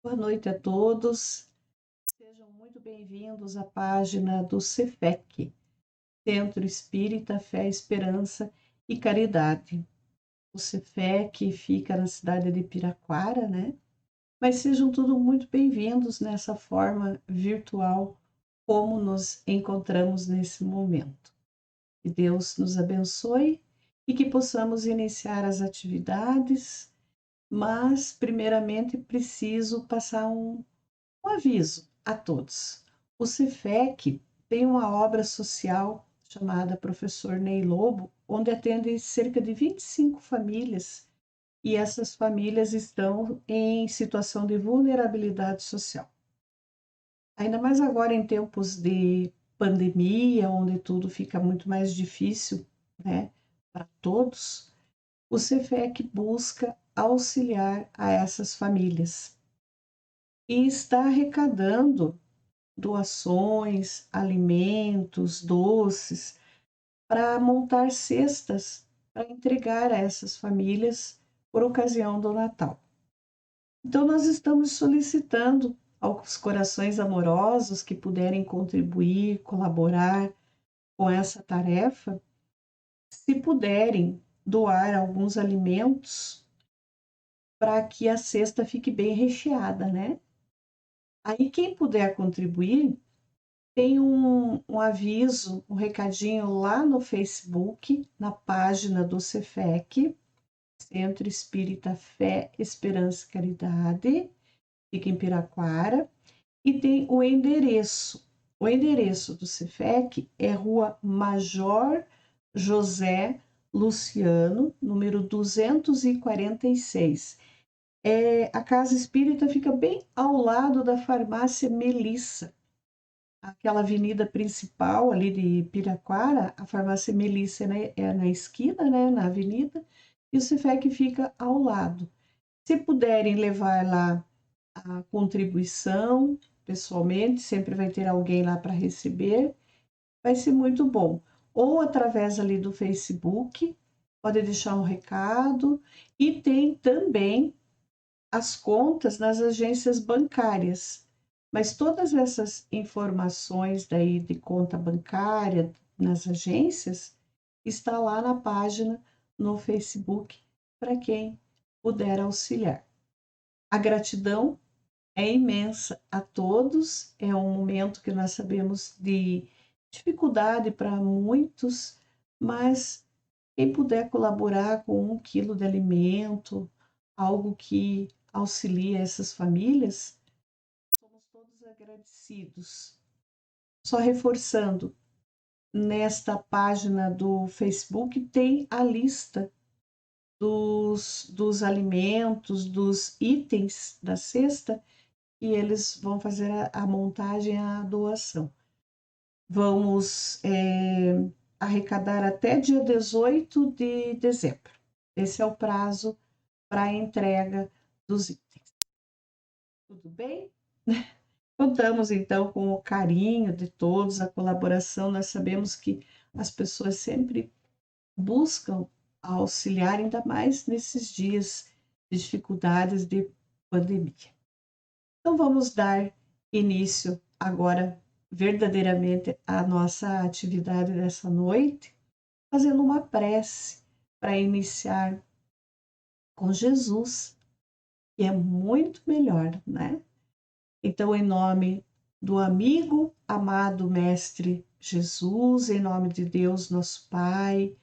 Boa noite a todos. Sejam muito bem-vindos à página do CEFEC, Centro Espírita Fé, Esperança e Caridade. O CEFEC fica na cidade de Piraquara, né? Mas sejam todos muito bem-vindos nessa forma virtual, como nos encontramos nesse momento. Que Deus nos abençoe e que possamos iniciar as atividades, mas primeiramente preciso passar um aviso a todos. O CIFEC tem uma obra social chamada Professor Ney Lobo, onde atende cerca de 25 famílias, e essas famílias estão em situação de vulnerabilidade social. Ainda mais agora em tempos de pandemia, onde tudo fica muito mais difícil, né, para todos, o CIFEC busca auxiliar a essas famílias e está arrecadando doações, alimentos, doces, para montar cestas para entregar a essas famílias por ocasião do Natal. Então, nós estamos solicitando aos corações amorosos que puderem contribuir, colaborar com essa tarefa, se puderem doar alguns alimentos para que a cesta fique bem recheada, né? Aí, quem puder contribuir, tem um aviso, um recadinho lá no Facebook, na página do CEFEC, Centro Espírita Fé, Esperança e Caridade, fica em Piraquara, e tem o endereço. O endereço do CEFEC é Rua Major José Luciano, número 246. A Casa Espírita fica bem ao lado da farmácia Melissa. Aquela avenida principal ali de Piraquara, a farmácia Melissa, né, é na esquina, né, na avenida, e o CIFEC fica ao lado. Se puderem levar lá a contribuição, pessoalmente, sempre vai ter alguém lá para receber, vai ser muito bom. Ou através ali do Facebook, pode deixar um recado, e tem também as contas nas agências bancárias. Mas todas essas informações daí de conta bancária nas agências está lá na página no Facebook para quem puder auxiliar. A gratidão é imensa a todos, é um momento que nós sabemos de dificuldade para muitos, mas quem puder colaborar com 1 quilo de alimento, algo que auxilie essas famílias, somos todos agradecidos. Só reforçando, nesta página do Facebook tem a lista dos alimentos, dos itens da cesta, e eles vão fazer a montagem, a doação. Vamos arrecadar até dia 18 de dezembro. Esse é o prazo para a entrega dos itens. Tudo bem? Contamos então com o carinho de todos, a colaboração. Nós sabemos que as pessoas sempre buscam auxiliar, ainda mais nesses dias de dificuldades de pandemia. Então vamos dar início agora verdadeiramente à nossa atividade dessa noite, fazendo uma prece para iniciar com Jesus, que é muito melhor, né? Então, em nome do amigo, amado Mestre Jesus, em nome de Deus, nosso Pai,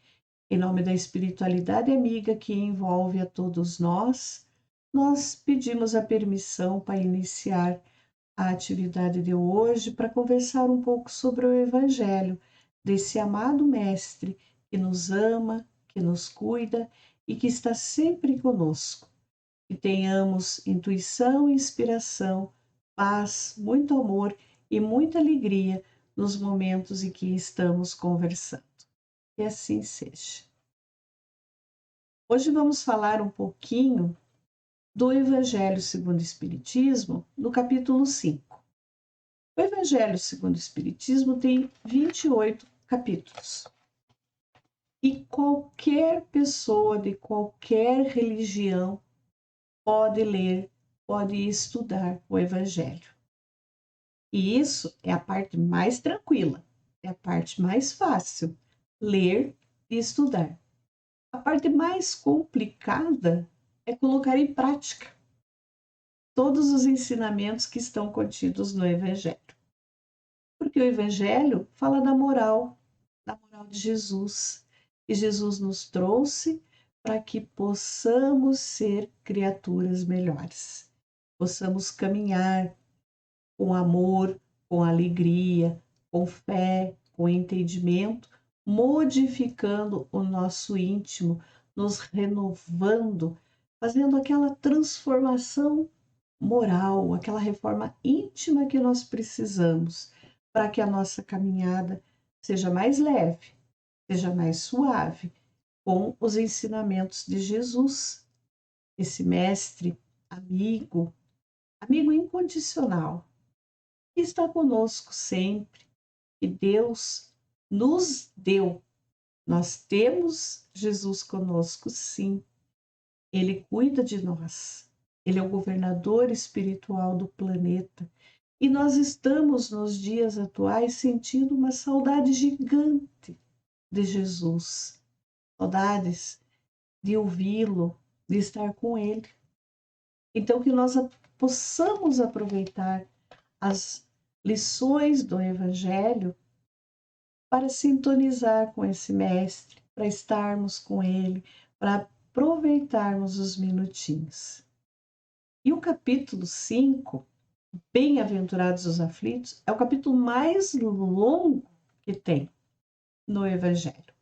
em nome da espiritualidade amiga que envolve a todos nós pedimos a permissão para iniciar a atividade de hoje para conversar um pouco sobre o Evangelho desse amado Mestre que nos ama, que nos cuida e que está sempre conosco. Que tenhamos intuição e inspiração, paz, muito amor e muita alegria nos momentos em que estamos conversando. Que assim seja. Hoje vamos falar um pouquinho do Evangelho segundo o Espiritismo, no capítulo 5. O Evangelho segundo o Espiritismo tem 28 capítulos. E qualquer pessoa de qualquer religião pode ler pode estudar o Evangelho. E isso é a parte mais tranquila, é a parte mais fácil, ler e estudar. A parte mais complicada é colocar em prática todos os ensinamentos que estão contidos no Evangelho. Porque o Evangelho fala da moral de Jesus. E Jesus nos trouxe para que possamos ser criaturas melhores, possamos caminhar com amor, com alegria, com fé, com entendimento, modificando o nosso íntimo, nos renovando, fazendo aquela transformação moral, aquela reforma íntima que nós precisamos para que a nossa caminhada seja mais leve, seja mais suave, com os ensinamentos de Jesus, esse mestre, amigo, amigo incondicional, que está conosco sempre, que Deus nos deu. Nós temos Jesus conosco, sim. Ele cuida de nós. Ele é o governador espiritual do planeta. E nós estamos, nos dias atuais, sentindo uma saudade gigante de Jesus. Saudades de ouvi-lo, de estar com ele. Então, que nós possamos aproveitar as lições do Evangelho para sintonizar com esse mestre, para estarmos com ele, para aproveitarmos os minutinhos. E o capítulo 5, Bem-aventurados os aflitos, é o capítulo mais longo que tem no Evangelho.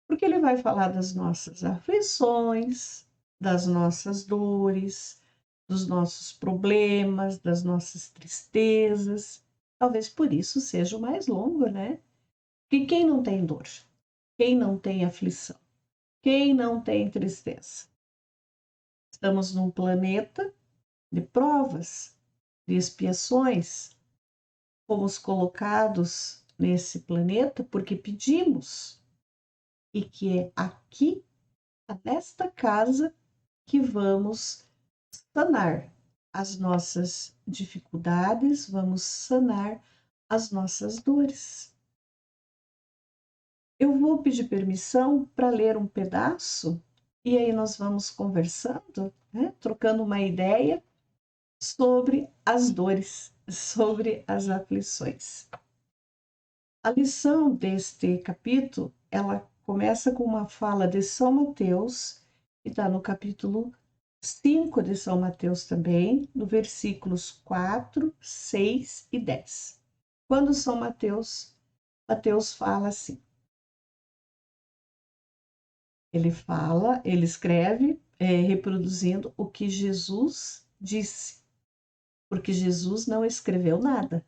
Porque ele vai falar das nossas aflições, das nossas dores, dos nossos problemas, das nossas tristezas. Talvez por isso seja o mais longo, né? Porque quem não tem dor? Quem não tem aflição? Quem não tem tristeza? Estamos num planeta de provas, de expiações. Fomos colocados nesse planeta porque pedimos. E que é aqui, nesta casa, que vamos sanar as nossas dificuldades, vamos sanar as nossas dores. Eu vou pedir permissão para ler um pedaço e aí nós vamos conversando, né? Trocando uma ideia sobre as dores, sobre as aflições. A lição deste capítulo, ela começa com uma fala de São Mateus, que está no capítulo 5 de São Mateus também, no versículos 4, 6 e 10. Quando São Mateus fala assim, ele escreve reproduzindo o que Jesus disse, porque Jesus não escreveu nada,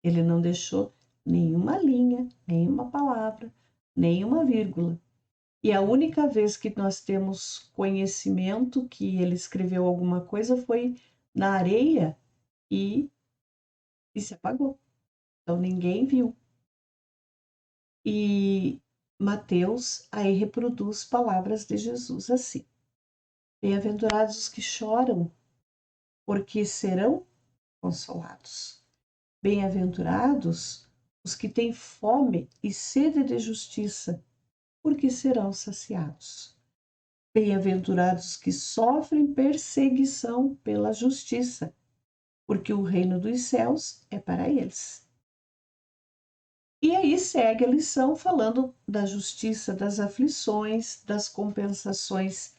ele não deixou nenhuma linha, nenhuma palavra, nenhuma vírgula. E a única vez que nós temos conhecimento que ele escreveu alguma coisa foi na areia e se apagou. Então ninguém viu. E Mateus aí reproduz palavras de Jesus assim: Bem-aventurados os que choram, porque serão consolados. Bem-aventurados os que têm fome e sede de justiça, porque serão saciados. Bem-aventurados os que sofrem perseguição pela justiça, porque o reino dos céus é para eles. E aí segue a lição falando da justiça, das aflições, das compensações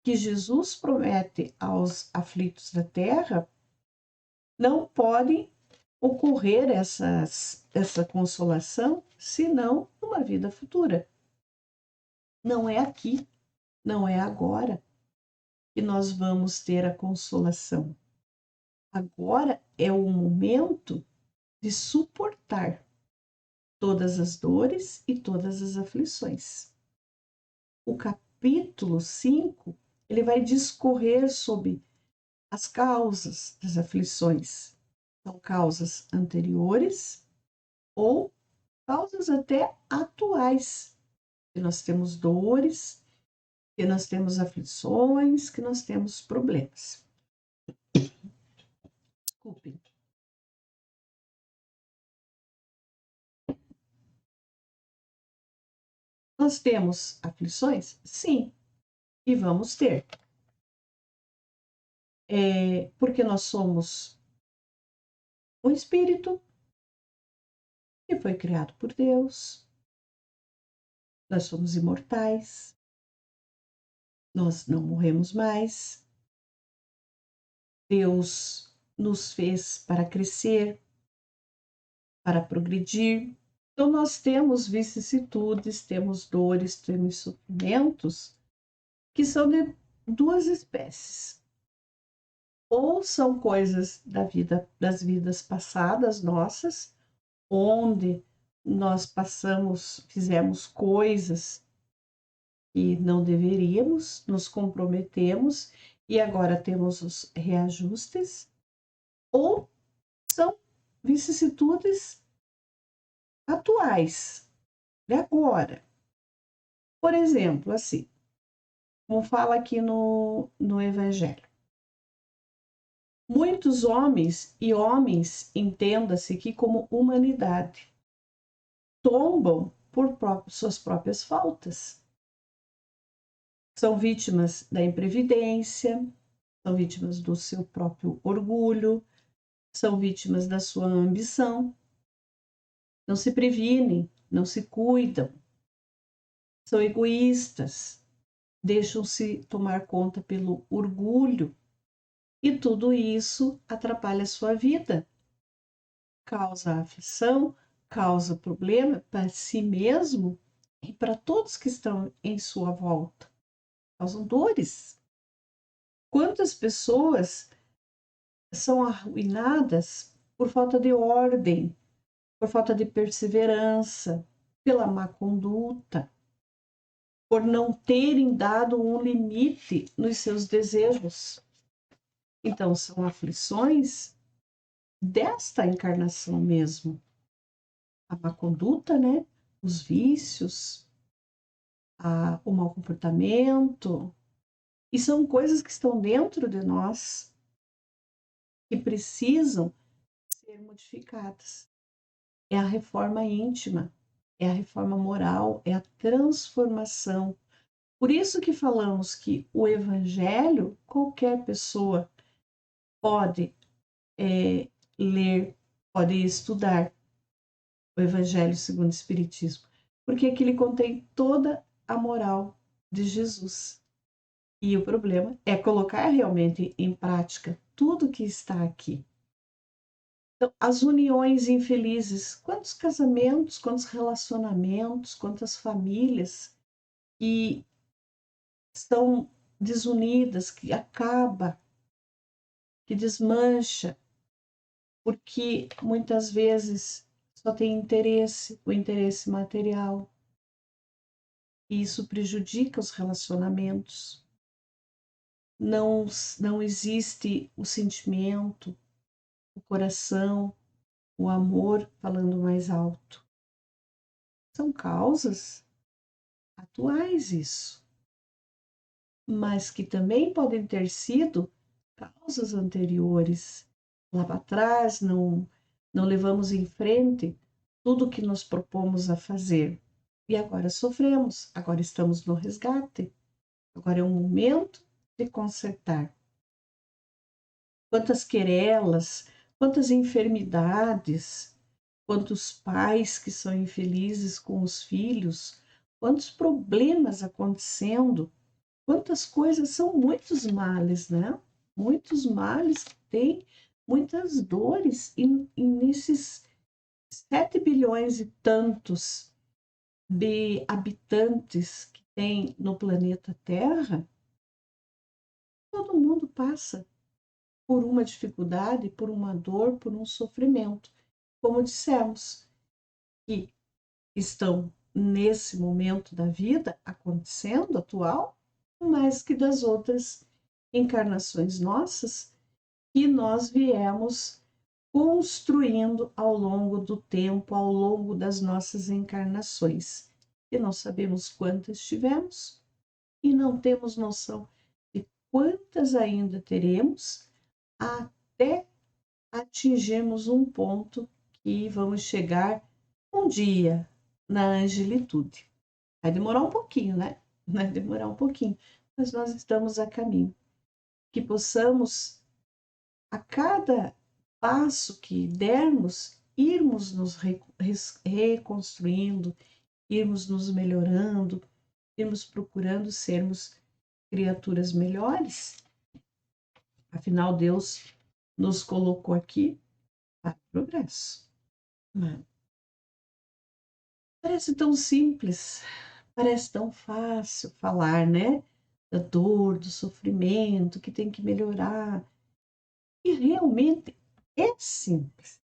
que Jesus promete aos aflitos da terra. Não pode ocorrer essa consolação senão numa vida futura. Não é aqui, não é agora que nós vamos ter a consolação. Agora é o momento de suportar todas as dores e todas as aflições. O capítulo 5, ele vai discorrer sobre as causas das aflições. São causas anteriores ou causas até atuais. Que nós temos dores, que nós temos aflições, que nós temos problemas. nós temos aflições? Sim, e vamos ter. Porque nós somos um espírito que foi criado por Deus, nós somos imortais, nós não morremos mais, Deus nos fez para crescer, para progredir. Então, nós temos vicissitudes, temos dores, temos sofrimentos que são de duas espécies. Ou são coisas das vidas passadas nossas, onde nós fizemos coisas que não deveríamos, nos comprometemos e agora temos os reajustes, ou são vicissitudes atuais, de agora. Por exemplo, assim, como fala aqui no Evangelho, muitos homens, e homens entenda-se aqui como humanidade, tombam por suas próprias faltas. São vítimas da imprevidência, são vítimas do seu próprio orgulho, são vítimas da sua ambição. Não se previnem, não se cuidam, são egoístas, deixam-se tomar conta pelo orgulho e tudo isso atrapalha a sua vida, causa aflição, causa problema para si mesmo e para todos que estão em sua volta, causam dores. Quantas pessoas são arruinadas por falta de ordem, por falta de perseverança, pela má conduta, por não terem dado um limite nos seus desejos. Então, são aflições desta encarnação mesmo. A má conduta, né? Os vícios, o mau comportamento. E são coisas que estão dentro de nós que precisam ser modificadas. É a reforma íntima, é a reforma moral, é a transformação. Por isso que falamos que o Evangelho, qualquer pessoa pode ler, pode estudar o Evangelho segundo o Espiritismo, porque aqui ele contém toda a moral de Jesus. E o problema é colocar realmente em prática tudo que está aqui. Então, as uniões infelizes, quantos casamentos, quantos relacionamentos, quantas famílias que estão desunidas, que acaba, que desmancha, porque muitas vezes só tem interesse, o interesse material. E isso prejudica os relacionamentos. Não existe o sentimento, o coração, o amor falando mais alto. São causas atuais isso, mas que também podem ter sido causas anteriores. Lá para trás não levamos em frente tudo o que nos propomos a fazer. E agora sofremos, agora estamos no resgate. Agora é o momento de consertar. Quantas querelas, quantas enfermidades, quantos pais que são infelizes com os filhos, quantos problemas acontecendo, quantas coisas, são muitos males, né? Muitos males que têm, muitas dores, e nesses 7 bilhões e tantos de habitantes que tem no planeta Terra, todo mundo passa por uma dificuldade, por uma dor, por um sofrimento. Como dissemos, que estão nesse momento da vida acontecendo, atual, mais que das outras encarnações nossas que nós viemos construindo ao longo do tempo, ao longo das nossas encarnações. E não sabemos quantas tivemos e não temos noção de quantas ainda teremos até atingirmos um ponto que vamos chegar um dia na angelitude. Vai demorar um pouquinho, né? Vai demorar um pouquinho, mas nós estamos a caminho. Que possamos, a cada passo que dermos, irmos nos reconstruindo, irmos nos melhorando, irmos procurando sermos criaturas melhores. Afinal, Deus nos colocou aqui para o progresso. Parece tão simples, parece tão fácil falar, né? Da dor, do sofrimento, que tem que melhorar. E realmente é simples.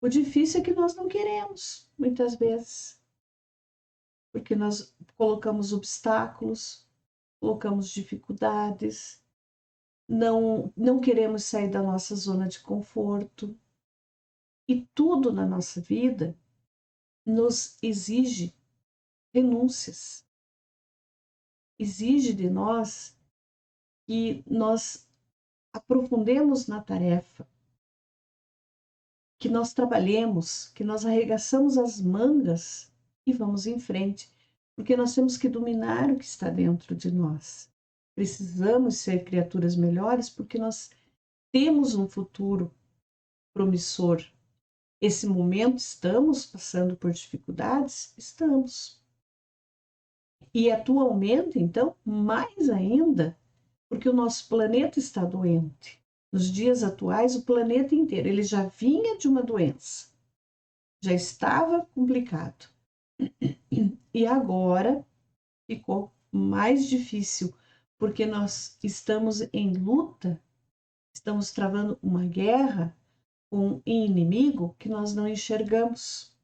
O difícil é que nós não queremos, muitas vezes, porque nós colocamos obstáculos, colocamos dificuldades, não queremos sair da nossa zona de conforto. E tudo na nossa vida nos exige renúncias, exige de nós que nós aprofundemos na tarefa, que nós trabalhemos, que nós arregaçamos as mangas e vamos em frente, porque nós temos que dominar o que está dentro de nós. Precisamos ser criaturas melhores porque nós temos um futuro promissor. Esse momento estamos passando por dificuldades? Estamos. E atualmente, então, mais ainda, porque o nosso planeta está doente. Nos dias atuais, o planeta inteiro, ele já vinha de uma doença, já estava complicado. E agora ficou mais difícil, porque nós estamos em luta, estamos travando uma guerra com um inimigo que nós não enxergamos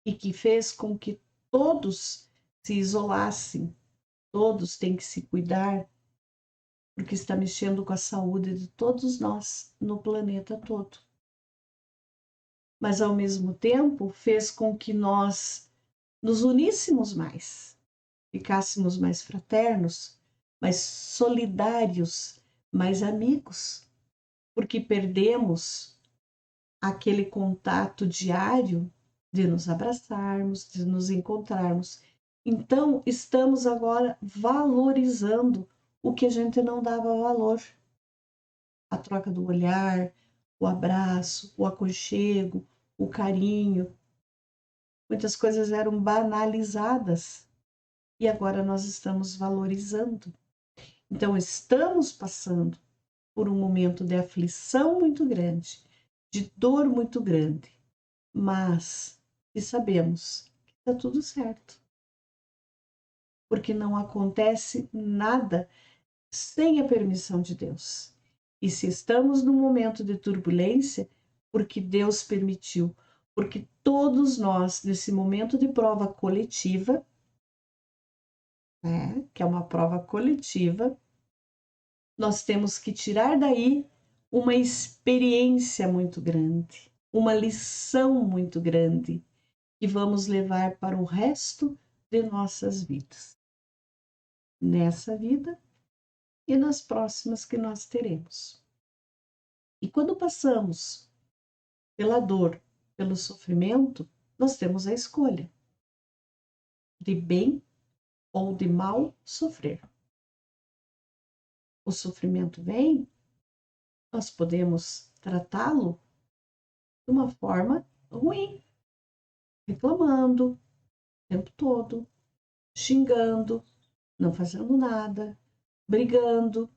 e que fez com que todos se isolassem, todos têm que se cuidar, porque está mexendo com a saúde de todos nós no planeta todo. Mas, ao mesmo tempo, fez com que nós nos uníssemos mais, ficássemos mais fraternos, mais solidários, mais amigos, porque perdemos aquele contato diário de nos abraçarmos, de nos encontrarmos. Então, estamos agora valorizando o que a gente não dava valor. A troca do olhar, o abraço, o aconchego, o carinho. Muitas coisas eram banalizadas e agora nós estamos valorizando. Então, estamos passando por um momento de aflição muito grande, de dor muito grande, mas e sabemos que está tudo certo, porque não acontece nada sem a permissão de Deus. E se estamos num momento de turbulência, porque Deus permitiu, porque todos nós, nesse momento de prova coletiva, né, que é uma prova coletiva, nós temos que tirar daí uma experiência muito grande, uma lição muito grande, que vamos levar para o resto de nossas vidas. Nessa vida e nas próximas que nós teremos. E quando passamos pela dor, pelo sofrimento, nós temos a escolha de bem ou de mal sofrer. O sofrimento vem, nós podemos tratá-lo de uma forma ruim, reclamando o tempo todo, xingando, não fazendo nada, brigando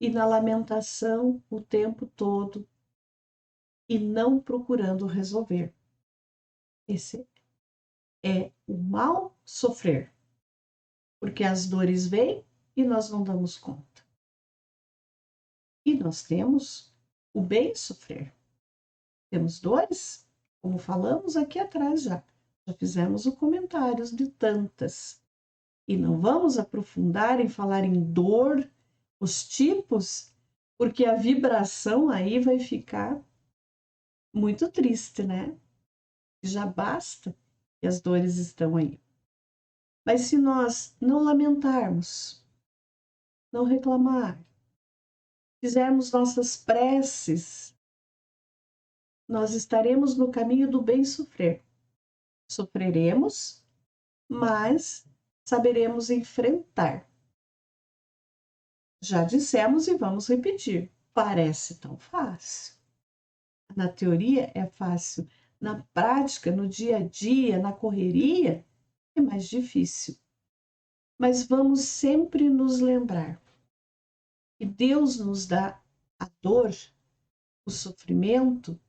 e na lamentação o tempo todo e não procurando resolver. Esse é o mal sofrer, porque as dores vêm e nós não damos conta. E nós temos o bem sofrer. Temos dores, como falamos aqui atrás já. Já fizemos o comentário de tantas. E não vamos aprofundar em falar em dor, os tipos, porque a vibração aí vai ficar muito triste, né? Já basta que as dores estão aí. Mas se nós não lamentarmos, não reclamar, fizermos nossas preces, nós estaremos no caminho do bem sofrer. Sofreremos, mas saberemos enfrentar. Já dissemos e vamos repetir. Parece tão fácil. Na teoria é fácil. Na prática, no dia a dia, na correria, é mais difícil. Mas vamos sempre nos lembrar que Deus nos dá a dor, o sofrimento,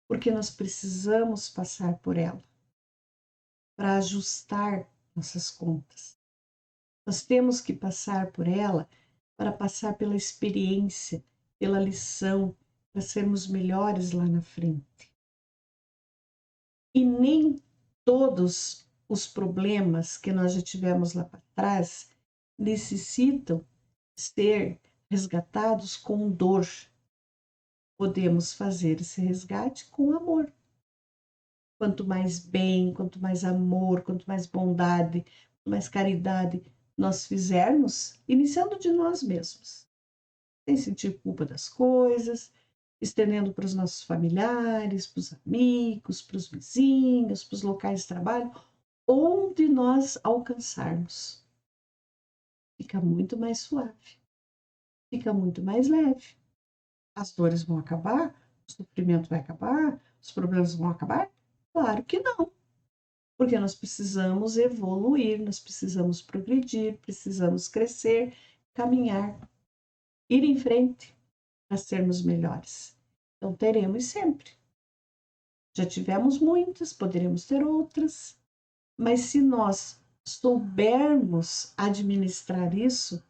porque nós precisamos passar por ela para ajustar nossas contas. Nós temos que passar por ela para passar pela experiência, pela lição, para sermos melhores lá na frente. E nem todos os problemas que nós já tivemos lá para trás necessitam ser resgatados com dor. Podemos fazer esse resgate com amor. Quanto mais bem, quanto mais amor, quanto mais bondade, quanto mais caridade nós fizermos, iniciando de nós mesmos, sem sentir culpa das coisas, estendendo para os nossos familiares, para os amigos, para os vizinhos, para os locais de trabalho, onde nós alcançarmos. Fica muito mais suave, fica muito mais leve. As dores vão acabar, o sofrimento vai acabar, os problemas vão acabar? Claro que não, porque nós precisamos evoluir, nós precisamos progredir, precisamos crescer, caminhar, ir em frente para sermos melhores. Então, teremos sempre. Já tivemos muitas, poderemos ter outras, mas se nós soubermos administrar isso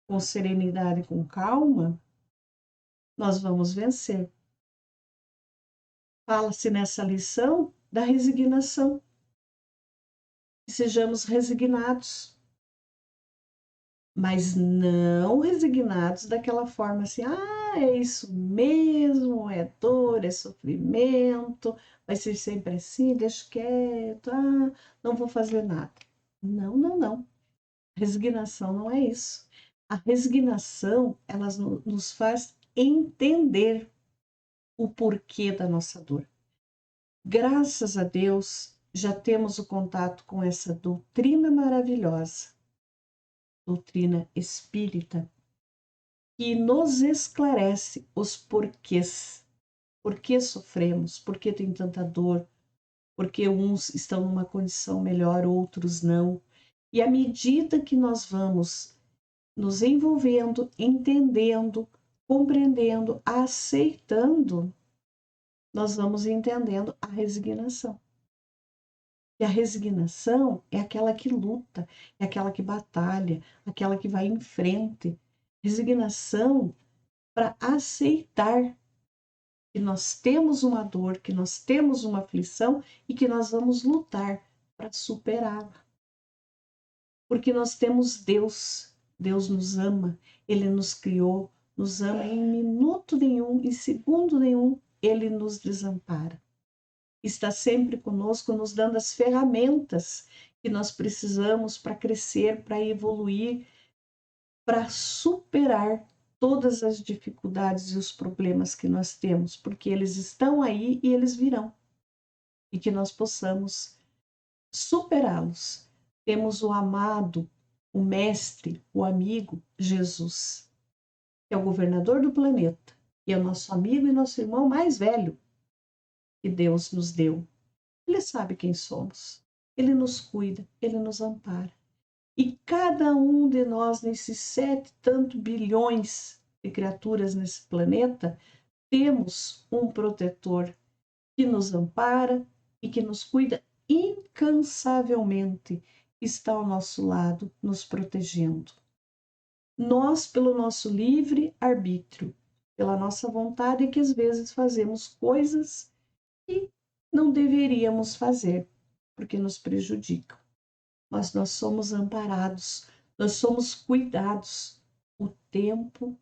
com serenidade e com calma, nós vamos vencer. Fala-se nessa lição da resignação. Que sejamos resignados, mas não resignados daquela forma assim, é isso mesmo, é dor, é sofrimento, vai ser sempre assim, deixa quieto, não vou fazer nada. Não, não, não. Resignação não é isso. A resignação, ela nos faz entender o porquê da nossa dor. Graças a Deus, já temos o contato com essa doutrina maravilhosa, doutrina espírita, que nos esclarece os porquês. Por que sofremos? Por que tem tanta dor? Por que uns estão numa condição melhor, outros não? E à medida que nós vamos nos envolvendo, entendendo, compreendendo, aceitando, nós vamos entendendo a resignação. E a resignação é aquela que luta, é aquela que batalha, aquela que vai em frente. Resignação para aceitar que nós temos uma dor, que nós temos uma aflição e que nós vamos lutar para superá-la. Porque nós temos Deus, Deus nos ama, Ele nos criou, nos ama em minuto nenhum, em segundo nenhum, Ele nos desampara. Está sempre conosco, nos dando as ferramentas que nós precisamos para crescer, para evoluir, para superar todas as dificuldades e os problemas que nós temos, porque eles estão aí e eles virão, e que nós possamos superá-los. Temos o amado, o mestre, o amigo Jesus, que é o governador do planeta, e é o nosso amigo e nosso irmão mais velho que Deus nos deu. Ele sabe quem somos, ele nos cuida, ele nos ampara. E cada um de nós, nesses 7 tantos bilhões de criaturas nesse planeta, temos um protetor que nos ampara e que nos cuida incansavelmente, está ao nosso lado, nos protegendo. Nós, pelo nosso livre arbítrio, pela nossa vontade, que às vezes fazemos coisas que não deveríamos fazer, porque nos prejudicam. Mas nós somos amparados, nós somos cuidados o tempo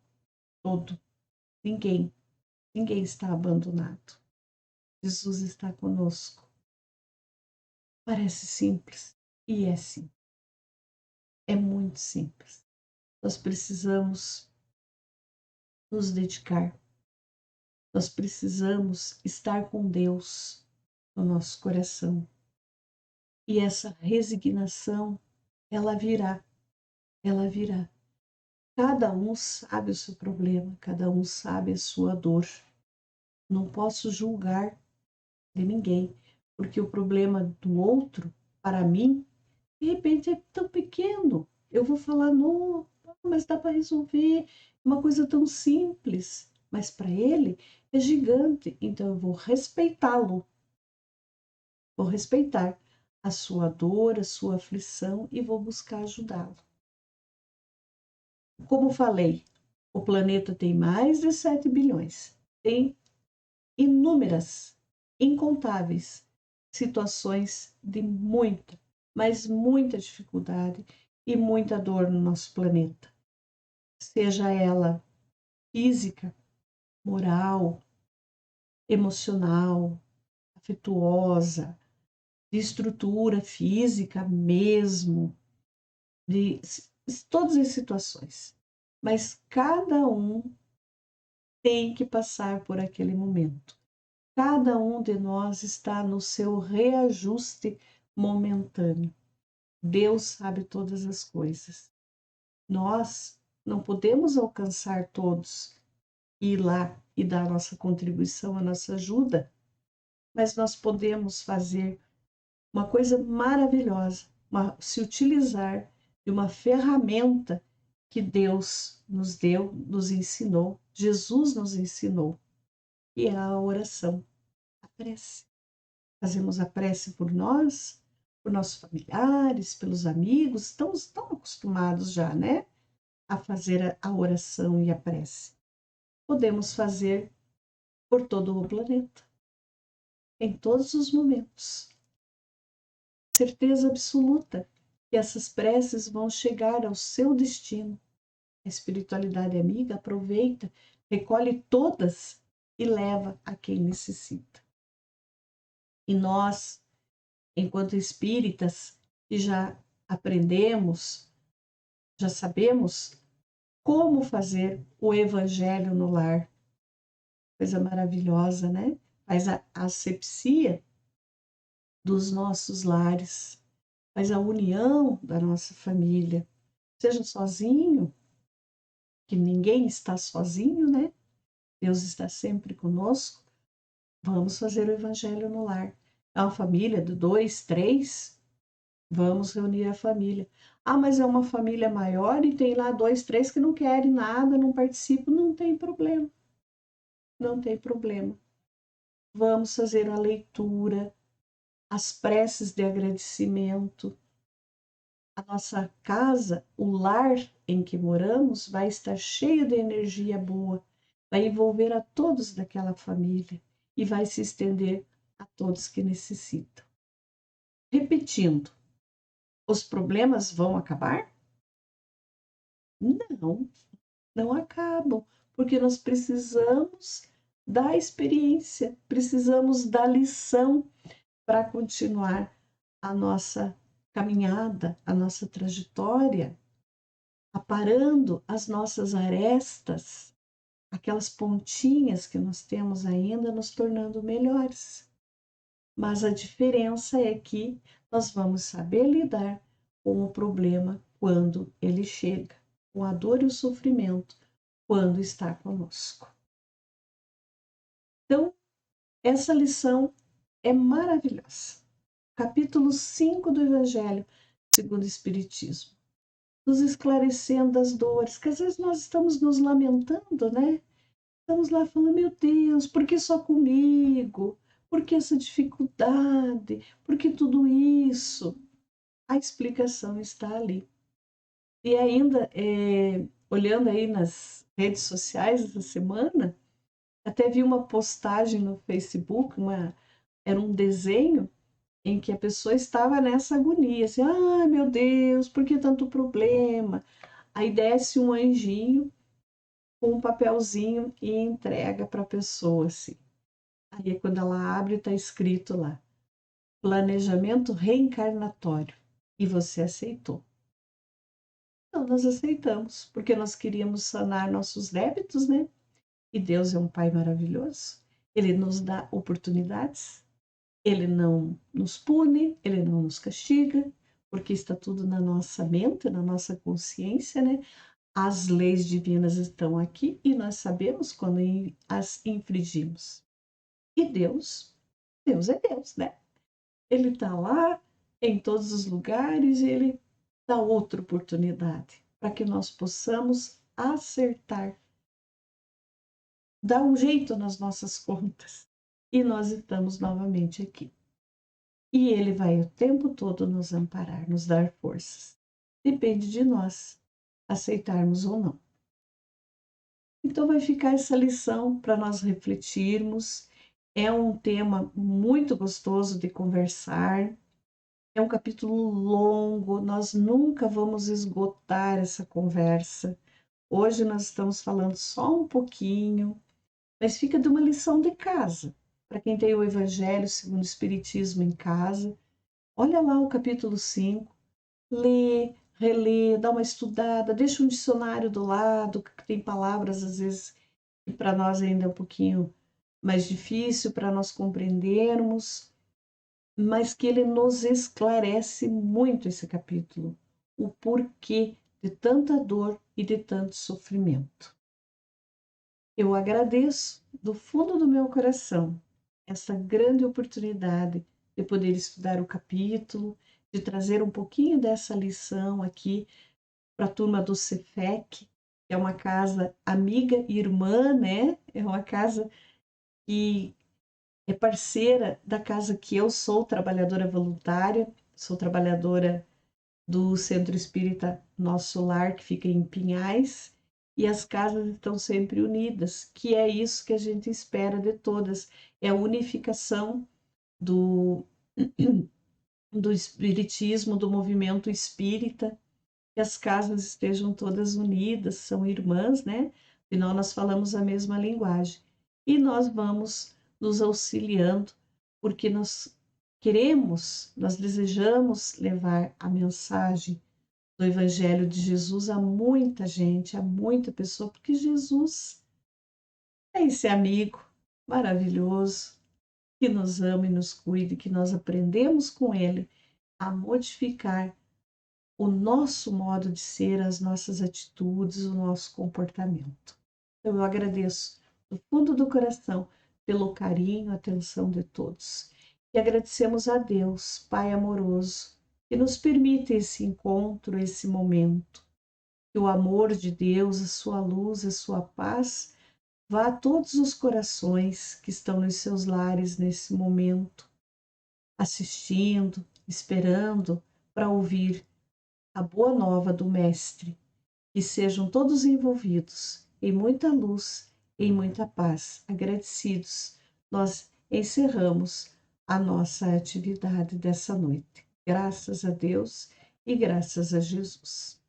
todo. Ninguém está abandonado. Jesus está conosco. Parece simples, e é sim. É muito simples. Nós precisamos nos dedicar. Nós precisamos estar com Deus no nosso coração. E essa resignação, ela virá, ela virá. Cada um sabe o seu problema, cada um sabe a sua dor. Não posso julgar de ninguém, porque o problema do outro, para mim, de repente é tão pequeno. Eu vou falar, não, mas dá para resolver, uma coisa tão simples. Mas para ele é gigante, então eu vou respeitá-lo, vou respeitar a sua dor, a sua aflição e vou buscar ajudá-lo. Como falei, o planeta tem mais de 7 bilhões, tem inúmeras, incontáveis situações de muita, mas muita dificuldade e muita dor no nosso planeta, seja ela física, moral, emocional, afetuosa, de estrutura física mesmo, de todas as situações. Mas cada um tem que passar por aquele momento. Cada um de nós está no seu reajuste momentâneo. Deus sabe todas as coisas. Nós não podemos alcançar todos, ir lá e dar a nossa contribuição, a nossa ajuda, mas nós podemos fazer uma coisa maravilhosa, se utilizar de uma ferramenta que Deus nos deu, nos ensinou, Jesus nos ensinou, que é a oração, a prece. Fazemos a prece por nós, por nossos familiares, pelos amigos, estamos tão acostumados já, né? A fazer a oração e a prece. Podemos fazer por todo o planeta, em todos os momentos. Certeza absoluta que essas preces vão chegar ao seu destino. A espiritualidade amiga aproveita, recolhe todas e leva a quem necessita. E nós, enquanto espíritas, que já aprendemos, já sabemos como fazer o evangelho no lar. Coisa maravilhosa, né? Faz a asepsia dos nossos lares, faz a união da nossa família. Seja sozinho, que ninguém está sozinho, né? Deus está sempre conosco. Vamos fazer o evangelho no lar. É uma família de 2, 3, vamos reunir a família. Ah, mas é uma família maior e tem lá 2, 3 que não querem nada, não participam. Não tem problema. Não tem problema. Vamos fazer a leitura, as preces de agradecimento. A nossa casa, o lar em que moramos, vai estar cheio de energia boa, vai envolver a todos daquela família e vai se estender a todos que necessitam. Repetindo, os problemas vão acabar? Não, não acabam, porque nós precisamos da experiência, precisamos da lição para continuar a nossa caminhada, a nossa trajetória, aparando as nossas arestas, aquelas pontinhas que nós temos ainda, nos tornando melhores. Mas a diferença é que nós vamos saber lidar com o problema quando ele chega, com a dor e o sofrimento quando está conosco. Então, essa lição é maravilhosa. Capítulo 5 do Evangelho segundo o Espiritismo, nos esclarecendo as dores, que às vezes nós estamos nos lamentando, né? Estamos lá falando, meu Deus, por que só comigo? Por que essa dificuldade? Por que tudo isso? A explicação está ali. E ainda, olhando aí nas redes sociais essa semana, até vi uma postagem no Facebook, era um desenho em que a pessoa estava nessa agonia, assim, ai meu Deus, por que tanto problema? Aí desce um anjinho com um papelzinho e entrega para a pessoa, assim. Aí quando ela abre, está escrito lá, planejamento reencarnatório, e você aceitou. Então, nós aceitamos, porque nós queríamos sanar nossos débitos, né? E Deus é um Pai maravilhoso, Ele nos dá oportunidades, Ele não nos pune, ele não nos castiga, porque está tudo na nossa mente, na nossa consciência, né? As leis divinas estão aqui e nós sabemos quando as infringimos. E Deus é Deus, né? Ele está lá em todos os lugares e ele dá outra oportunidade para que nós possamos acertar, dar um jeito nas nossas contas. E nós estamos novamente aqui. E ele vai o tempo todo nos amparar, nos dar forças. Depende de nós aceitarmos ou não. Então vai ficar essa lição para nós refletirmos. É um tema muito gostoso de conversar. É um capítulo longo, nós nunca vamos esgotar essa conversa. Hoje nós estamos falando só um pouquinho, mas fica de uma lição de casa. Para quem tem o Evangelho segundo o Espiritismo em casa, olha lá o capítulo 5, lê, relê, dá uma estudada, deixa um dicionário do lado, que tem palavras às vezes que para nós ainda é um pouquinho mais difícil para nós compreendermos, mas que ele nos esclarece muito esse capítulo, o porquê de tanta dor e de tanto sofrimento. Eu agradeço do fundo do meu coração essa grande oportunidade de poder estudar o capítulo, de trazer um pouquinho dessa lição aqui para a turma do Cefec, que é uma casa amiga e irmã, né? É uma casa que é parceira da casa que eu sou, trabalhadora voluntária, sou trabalhadora do Centro Espírita Nosso Lar, que fica em Pinhais, e as casas estão sempre unidas, que é isso que a gente espera de todas, é a unificação do, do espiritismo, do movimento espírita, que as casas estejam todas unidas, são irmãs, né? Afinal, nós falamos a mesma linguagem. E nós vamos nos auxiliando, porque nós queremos, nós desejamos levar a mensagem do Evangelho de Jesus a muita gente, a muita pessoa, porque Jesus é esse amigo maravilhoso que nos ama e nos cuida, que nós aprendemos com ele a modificar o nosso modo de ser, as nossas atitudes, o nosso comportamento. Então, eu agradeço do fundo do coração pelo carinho, atenção de todos. E agradecemos a Deus, Pai amoroso, que nos permite esse encontro, esse momento. Que o amor de Deus, a sua luz, a sua paz vá a todos os corações que estão nos seus lares nesse momento, assistindo, esperando para ouvir a boa nova do Mestre, que sejam todos envolvidos em muita luz, em muita paz. Agradecidos, nós encerramos a nossa atividade dessa noite. Graças a Deus e graças a Jesus.